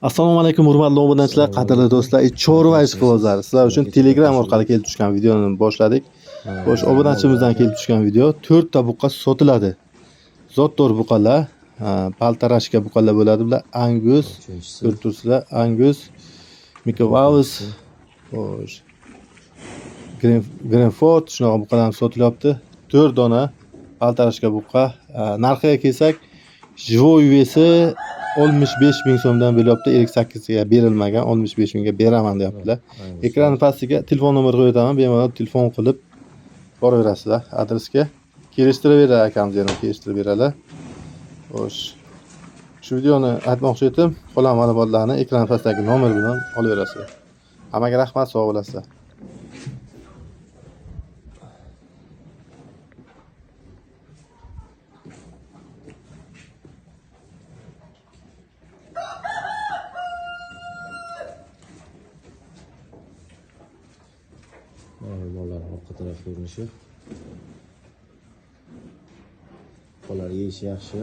Assalomu alaykum hurmatli obunachilar, qadrli do'stlar. Chorva ishqibozlari. Sizlar uchun Telegram orqali kelib tushgan videoni boshladik. Xo'sh, obunachimizdan kelib tushgan video 4 ta buqa sotiladi. Zotdor buqalar, paltarashka buqalar bo'ladi. Bular Angus, ko'rtursizlar, Angus, Mikavaus, xo'sh, Grenford shunaqa buqalar sotilyapti. 4 dona paltarashka buqa. Narxiga kelsak, живой vesi 65 ming so'mdan bo'lyapti. 58 ga berilmagan, 65 mingga beraman deyaptilar. Ekran pastiga telefon nomeri qo'yib o'taman. Bemalol telefon qilib boraverasizlar. Adresga kelishtirib beradi, akamiz yana kelishtirib beradi. Xo'sh. Shu videoni aytmoqchi edim. Qolgan ma'lumotlarni ekran pastidagi nomer bilan olaverasizlar. Hammaga rahmat, sog' bo'lasizlar. Bolalar orqa taraf ko'rinishi. Bolalar yeyishi yaxshi.